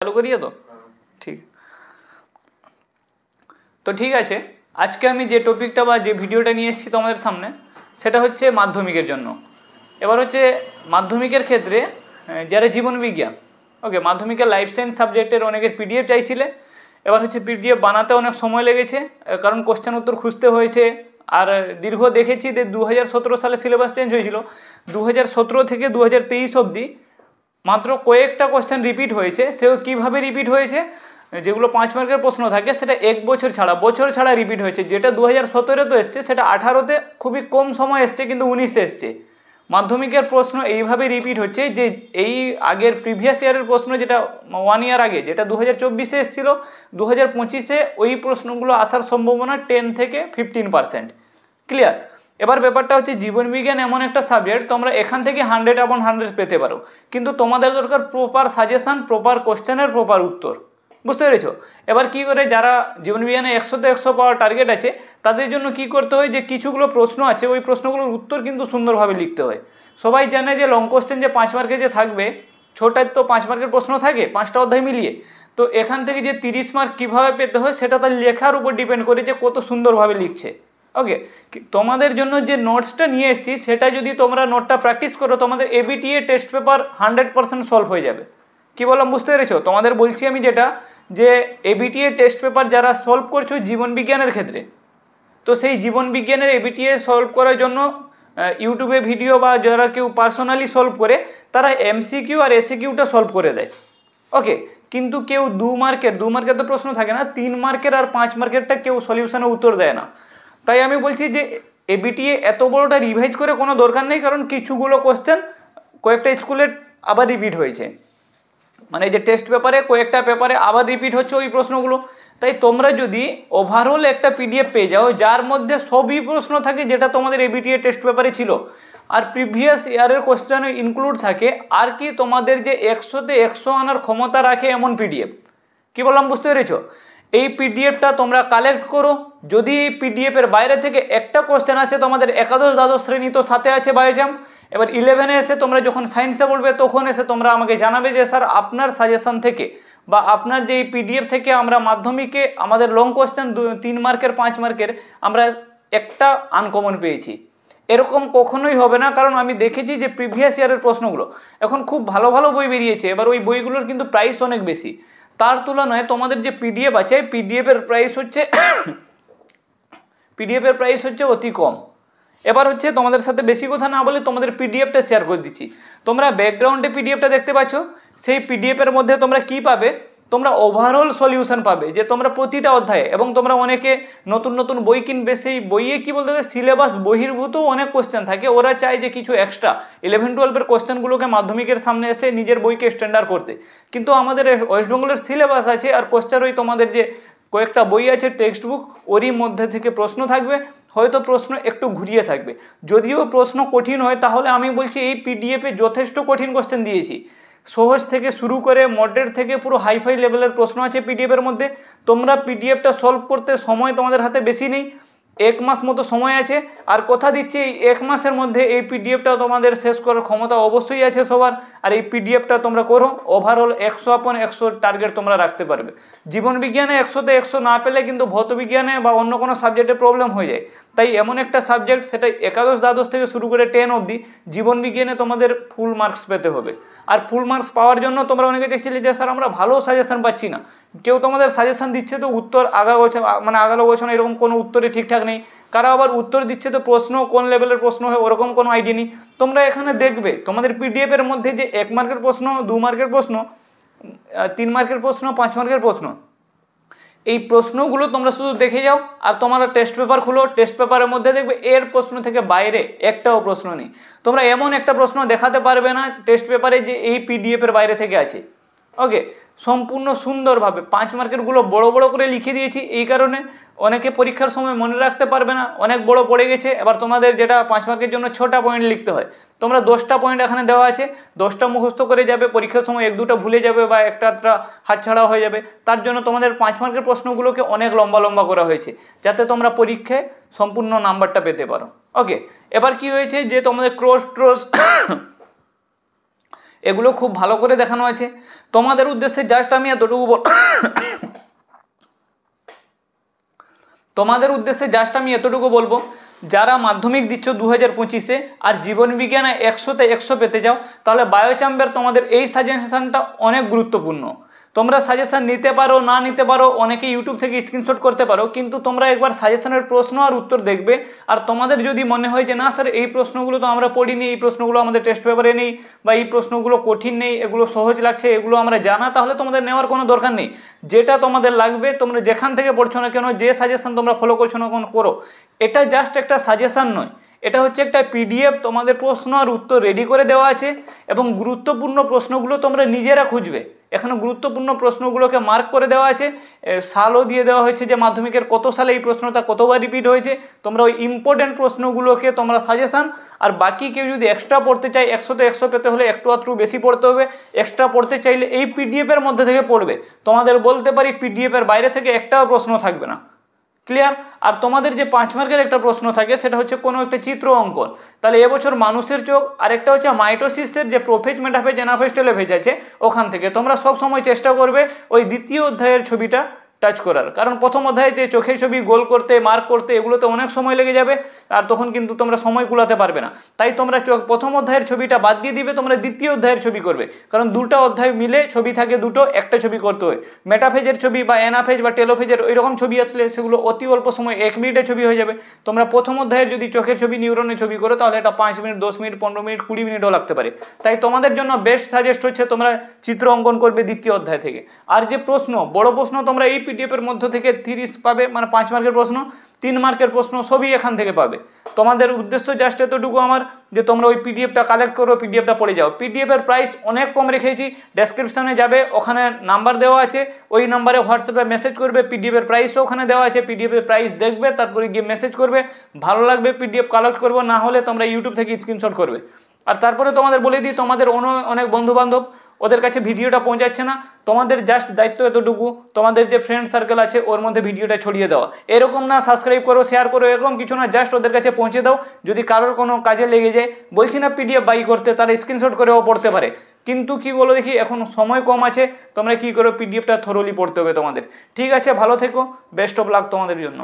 চালু করিয়ে তো ঠিক। তো ঠিক আছে, আজকে আমি যে টপিকটা বা যে ভিডিওটা নিয়ে এসেছি তোমাদের সামনে সেটা হচ্ছে মাধ্যমিকের জন্য। এবার হচ্ছে মাধ্যমিকের ক্ষেত্রে যারা জীবন বিজ্ঞান, ওকে, মাধ্যমিকের লাইফ সায়েন্স সাবজেক্টের অনেকের পিডিএফ চাইছিলে। এবার হচ্ছে পিডিএফ বানাতে অনেক সময় লেগেছে, কারণ কোশ্চেন উত্তর খুঁজতে হয়েছে। আর দীর্ঘ দেখেছি যে 2017 সালে সিলেবাস চেঞ্জ হয়েছিল, 2017 থেকে 2023 অবধি মাত্র কয়েকটা কোশ্চেন রিপিট হয়েছে। সেও কীভাবে রিপিট হয়েছে, যেগুলো 5 মার্কের প্রশ্ন থাকে সেটা এক বছর ছাড়া রিপিট হয়েছে। যেটা 2017 এসছে সেটা 18-তে খুবই কম সময় এসছে, কিন্তু 19-এ এসছে। মাধ্যমিকের প্রশ্ন এইভাবে রিপিট হচ্ছে যে এই আগের প্রিভিয়াস ইয়ারের প্রশ্ন, যেটা 1 ইয়ার আগে, যেটা 2024-এ এসেছিল, 2025-এ ওই প্রশ্নগুলো আসার সম্ভাবনা 10 থেকে 15%। ক্লিয়ার? এবার ব্যাপারটা হচ্ছে জীবনবিজ্ঞান এমন একটা সাবজেক্ট, তোমরা এখান থেকে 100/100 পেতে পারো, কিন্তু তোমাদের দরকার প্রপার সাজেশন, প্রপার কোশ্চেনের প্রপার উত্তর। বুঝতে পেরেছো? এবার কি করে যারা জীবনবিজ্ঞানে 100-তে 100 পাওয়ার টার্গেট আছে, তাদের জন্য কি করতে হয়, যে কিছুগুলো প্রশ্ন আছে ওই প্রশ্নগুলোর উত্তর কিন্তু সুন্দরভাবে লিখতে হয়। সবাই জানে যে লং কোশ্চেন যে 5 মার্কে যে থাকবে, ছোটার তো 5 মার্কের প্রশ্ন থাকে 5টা অধ্যায় মিলিয়ে। তো এখান থেকে যে 30 মার্ক কীভাবে পেতে হয় সেটা তার লেখার উপর ডিপেন্ড করে যে কত সুন্দরভাবে লিখছে। ওকে, তোমাদের জন্য যে নোটসটা নিয়ে এসেছি সেটা যদি তোমরা নোটটা প্র্যাকটিস করো, তোমাদের এবিটিএ টেস্ট পেপার 100% সলভ হয়ে যাবে। কি বললাম বুঝতে পেরেছো? তোমাদের বলছি আমি যেটা, যে এবিটিএ টেস্ট পেপার যারা সলভ করছো জীবন বিজ্ঞানের ক্ষেত্রে, তো সেই জীবন বিজ্ঞানের এবিটিএ সলভ করার জন্য ইউটিউবে ভিডিও বা যারা কেউ পার্সোনালি সলভ করে তারা এমসিকিউ আর এসিকিউটা সলভ করে দেয়। ওকে, কিন্তু কেউ 2 মার্কের তো প্রশ্ন থাকে না, 3 মার্কের আর 5 মার্কেরটা কেউ সলিউশনের উত্তর দেয় না। তাই আমি বলছি যে এবিটিএ এত বড়টা রিভাইজ করে কোনো দরকার নেই, কারণ কিছুগুলো কোশ্চেন কয়েকটা স্কুলে আবার রিপিট হয়েছে, মানে যে টেস্ট পেপারে কয়েকটা পেপারে আবার রিপিট হচ্ছে ওই প্রশ্নগুলো। তাই তোমরা যদি ওভারঅল একটা পিডিএফ পেয়ে যাও যার মধ্যে সবই প্রশ্ন থাকে যেটা তোমাদের এবিটিএ টেস্ট পেপারে ছিল, আর প্রিভিয়াস ইয়ারের কোশ্চেন ইনক্লুড থাকে, আর কি তোমাদের যে 100-তে 100 আনার ক্ষমতা রাখে এমন পিডিএফ। কি বললাম বুঝতে পেরেছো? এই পিডিএফটা তোমরা কালেক্ট করো। যদি এই পিডিএফের বাইরে থেকে একটা কোশ্চেন আসে, তোমাদের একাদশ দ্বাদশ শ্রেণী তো সাথে আছে বায়োজাম, এবার 11-এ এসে তোমরা যখন সায়েন্সে পড়বে তখন এসে তোমরা আমাকে জানাবে যে স্যার আপনার সাজেশন থেকে বা আপনার যে এই পিডিএফ থেকে আমরা মাধ্যমিকে আমাদের লং কোশ্চেন 3 মার্কের 5 মার্কের আমরা একটা আনকমন পেয়েছি। এরকম কখনোই হবে না, কারণ আমি দেখেছি যে প্রিভিয়াস ইয়ারের প্রশ্নগুলো এখন খুব ভালো ভালো বই বেরিয়েছে, এবার ওই বইগুলোর কিন্তু প্রাইস অনেক বেশি। তার তুলনায় তোমাদের যে পিডিএফ আছে, পিডিএফের প্রাইস হচ্ছে অতি কম। এবার হচ্ছে তোমাদের সাথে বেশি কথা না বলে তোমাদের পিডিএফটা শেয়ার করে দিচ্ছি। তোমরা ব্যাকগ্রাউন্ডে পিডিএফটা দেখতে পাচ্ছ, সেই পিডিএফের মধ্যে তোমরা কি পাবে, তোমরা ওভারঅল সলিউশন পাবে, যে তোমরা প্রতিটা অধ্যায়ে, এবং তোমরা অনেকে নতুন নতুন বই কিনবে, সেই বইয়ে কি বলতে হবে, সিলেবাস বহির্ভূত অনেক কোশ্চেন থাকে। ওরা চায় যে কিছু এক্সট্রা 11-12-এর কোশ্চেনগুলোকে মাধ্যমিকের সামনে এসে নিজের বইকে স্ট্যান্ডার্ড করতে, কিন্তু আমাদের ওয়েস্ট বেঙ্গলের সিলেবাস আছে, আর কোশ্চেন ওই তোমাদের যে কয়েকটা বই আছে টেক্সট বুক, ওরই মধ্যে থেকে প্রশ্ন থাকবে, হয়তো প্রশ্ন একটু ঘুরিয়ে থাকবে। যদিও প্রশ্ন কঠিন হয়, তাহলে আমি বলছি এই পিডিএফে যথেষ্ট কঠিন কোশ্চেন দিয়েছি, সহজ থেকে শুরু করে মডারেট থেকে পুরো হাইফাই লেভেলের প্রশ্ন আছে পিডিএফের মধ্যে। তোমরা পিডিএফটা সলভ করতে সময় তোমাদের হাতে বেশি নেই, 1 মাস মতো সময় আছে, আর কথা দিচ্ছি এই 1 মাসের মধ্যে এই পিডিএফটা তোমাদের শেষ করার ক্ষমতা অবশ্যই আছে সবার। আর এই পিডিএফটা তোমরা করো, ওভারঅল 100/100 টার্গেট তোমরা রাখতে পারবে। জীবন বিজ্ঞানে 100-তে 100 না পেলে কিন্তু ভৌত বিজ্ঞানে বা অন্য কোনো সাবজেক্টে প্রবলেম হয়ে যায়। তাই এমন একটা সাবজেক্ট, সেটা একাদশ দ্বাদশ থেকে শুরু করে 10 অবধি জীবন বিজ্ঞানে তোমাদের ফুল মার্কস পেতে হবে। আর ফুল মার্কস পাওয়ার জন্য তোমরা অনেকে দেখছিলে যে স্যার আমরা ভালো সাজেশন পাচ্ছি না, কেউ তোমাদের সাজেশন দিচ্ছে তো উত্তর আগালো গোছানো এরকম কোনো উত্তরই ঠিকঠাক নেই, কারা আবার উত্তর দিচ্ছে তো প্রশ্ন কোন লেভেলের প্রশ্ন হয় ওরকম কোনো আইডিয়া নেই। তোমরা এখানে দেখবে তোমাদের পিডিএফের মধ্যে যে 1 মার্কের প্রশ্ন, 2 মার্কের প্রশ্ন, 3 মার্কের প্রশ্ন, 5 মার্কের প্রশ্ন, এই প্রশ্নগুলো তোমরা শুধু দেখে যাও। আর তোমরা টেস্ট পেপার খুলো, টেস্ট পেপারের মধ্যে দেখবে এর প্রশ্ন থেকে বাইরে একটাও প্রশ্ন নেই। তোমরা এমন একটা প্রশ্ন দেখাতে পারবে না টেস্ট পেপারে যে এই পিডিএফের বাইরে থেকে আছে। ওকে, সম্পূর্ণ সুন্দরভাবে 5 মার্কেরগুলো বড় বড় করে লিখে দিয়েছি, এই কারণে অনেকে পরীক্ষার সময় মনে রাখতে পারবে না, অনেক বড় পড়ে গেছে। এবার তোমাদের যেটা 5 মার্কের জন্য 6টা পয়েন্ট লিখতে হয়, তোমরা 10টা পয়েন্ট এখানে দেওয়া আছে, 10টা মুখস্থ করে যাবে, পরীক্ষার সময় 1-2টা ভুলে যাবে বা একটা হাতছাড়া হয়ে যাবে। তার জন্য তোমাদের 5 মার্কের প্রশ্নগুলোকে অনেক লম্বা লম্বা করা হয়েছে, যাতে তোমরা পরীক্ষায় সম্পূর্ণ নাম্বারটা পেতে পারো। ওকে, এবার কি হয়েছে যে তোমাদের এগুলো খুব ভালো করে দেখানো আছে। তোমাদের উদ্দেশ্যে জাস্ট আমি এতটুকু তোমাদের উদ্দেশ্যে জাস্ট আমি এতটুকু বলবো, যারা মাধ্যমিক দিচ্ছ 2025-এ আর জীবন বিজ্ঞানে 100-তে 100 পেতে যাও, তাহলে বায়োচাম্পের তোমাদের এই সাজেশনটা অনেক গুরুত্বপূর্ণ। তোমরা সাজেশন নিতে পারো না নিতে পারো, অনেকে ইউটিউব থেকে স্ক্রিনশট করতে পারো, কিন্তু তোমরা একবার সাজেশনের প্রশ্ন আর উত্তর দেখবে। আর তোমাদের যদি মনে হয় যে না স্যার এই প্রশ্নগুলো তো আমরা পড়িনি, এই প্রশ্নগুলো আমাদের টেস্ট পেপারে নেই, বা এই প্রশ্নগুলো কঠিন নেই, এগুলো সহজ লাগছে, এগুলো আমরা জানা, তাহলে তোমাদের নেওয়ার কোনো দরকার নেই। যেটা তোমাদের লাগবে তোমরা যেখান থেকে পড়ছো না কেন, যে সাজেশন তোমরা ফলো করছো না কেন করো, এটা জাস্ট একটা সাজেশন নয়, এটা হচ্ছে একটা পিডিএফ। তোমাদের প্রশ্ন আর উত্তর রেডি করে দেওয়া আছে এবং গুরুত্বপূর্ণ প্রশ্নগুলো তোমরা নিজেরা খুঁজবে। এখানে গুরুত্বপূর্ণ প্রশ্নগুলোকে মার্ক করে দেওয়া আছে, সালও দিয়ে দেওয়া হয়েছে যে মাধ্যমিকের কত সালে এই প্রশ্নটা কতবার রিপিট হয়েছে। তোমরা ওই ইম্পর্টেন্ট প্রশ্নগুলোকে তোমরা সাজেশন, আর বাকি কেউ যদি এক্সট্রা পড়তে চায় 100-তে 100 পেতে হলে একটু আধটু বেশি পড়তে হবে, এক্সট্রা পড়তে চাইলে এই পিডিএফের মধ্যে থেকে পড়বে। তোমাদের বলতে পারি পিডিএফের বাইরে থেকে একটাও প্রশ্ন থাকবে না। ক্লিয়ার? আর তোমাদের যে 5 মার্কের একটা প্রশ্ন থাকে সেটা হচ্ছে কোনো একটা চিত্র অঙ্কন। তাহলে এবছর মানুষের চোখ আর একটা হচ্ছে মাইটোসিসের যে প্রোফেজ, মেটাফেজ, অ্যানাফেজ, টেলোফেজ আছে, ওখান থেকে তোমরা সব সময় চেষ্টা করবে ওই দ্বিতীয় অধ্যায়ের ছবিটা টাচ করার। কারণ প্রথম অধ্যায়ে যে চোখের ছবি গোল করতে, মার্ক করতে, এগুলোতে অনেক সময় লেগে যাবে, আর তখন কিন্তু তোমরা সময় কুলাতে পারবে না। তাই তোমরা প্রথম অধ্যায়ের ছবিটা বাদ দিয়ে দিবে, তোমরা দ্বিতীয় অধ্যায়ের ছবি করবে। কারণ দুটো অধ্যায় মিলে ছবি থাকে দুটো, একটা ছবি করতে হয়। মেটাফেজের ছবি বা অ্যানাফেজ বা টেলোফেজের ওইরকম ছবি আসলে সেগুলো অতি অল্প সময় 1 মিনিটে ছবি হয়ে যাবে। তোমরা প্রথম অধ্যায়ের যদি চোখের ছবি, নিউরনের ছবি করো, তাহলে এটা 5 মিনিট, 10 মিনিট, 15 মিনিট, 20 মিনিটও লাগতে পারে। তাই তোমাদের জন্য বেস্ট সাজেস্ট হচ্ছে তোমরা চিত্র অঙ্কন করবে দ্বিতীয় অধ্যায় থেকে। আর যে প্রশ্ন, বড় প্রশ্ন তোমরা এই পিডিএফের মধ্য থেকে 30 পাবে, মানে 5 মার্কের প্রশ্ন, 3 মার্কের প্রশ্ন সবই এখান থেকে পাবে। তোমাদের উদ্দেশ্য জাস্ট এতটুকু আমার, যে তোমরা ওই পিডিএফটা কালেক্ট করো, পিডিএফটা পড়ে যাও। পিডিএফের প্রাইস অনেক কম রেখেছি, ডেসক্রিপশনে যাবে, ওখানে নাম্বার দেওয়া আছে, ওই নাম্বারে হোয়াটসঅ্যাপে মেসেজ করবে, পিডিএফের প্রাইসও ওখানে দেওয়া আছে, পিডিএফের প্রাইস দেখবে, তারপরে গিয়ে মেসেজ করবে, ভালো লাগবে পিডিএফ কালেক্ট করবো, না হলে তোমরা ইউটিউব থেকে স্ক্রিনশট করবে। আর তারপরে তোমাদের বলে দিই, তোমাদের অনেক বন্ধুবান্ধব, ওদের কাছে ভিডিওটা পৌঁছাচ্ছে না, তোমাদের জাস্ট দায়িত্ব এতটুকু, তোমাদের যে ফ্রেন্ড সার্কেল আছে ওর মধ্যে ভিডিওটা ছড়িয়ে দেওয়া। এরকম না সাবস্ক্রাইব করো, শেয়ার করো, এরকম কিছু না, জাস্ট ওদের কাছে পৌঁছে দাও। যদি কারোর কোনো কাজে লেগে যায়, বলছি না পিডিএফ বাই করতে, তারা স্ক্রিনশট করেও পড়তে পারে, কিন্তু কি বলো দেখি, এখন সময় কম আছে, তোমরা কি করো, পিডিএফটা থরোলি পড়তে হবে তোমাদের। ঠিক আছে, ভালো থেকো, বেস্ট অফ লাক তোমাদের জন্য।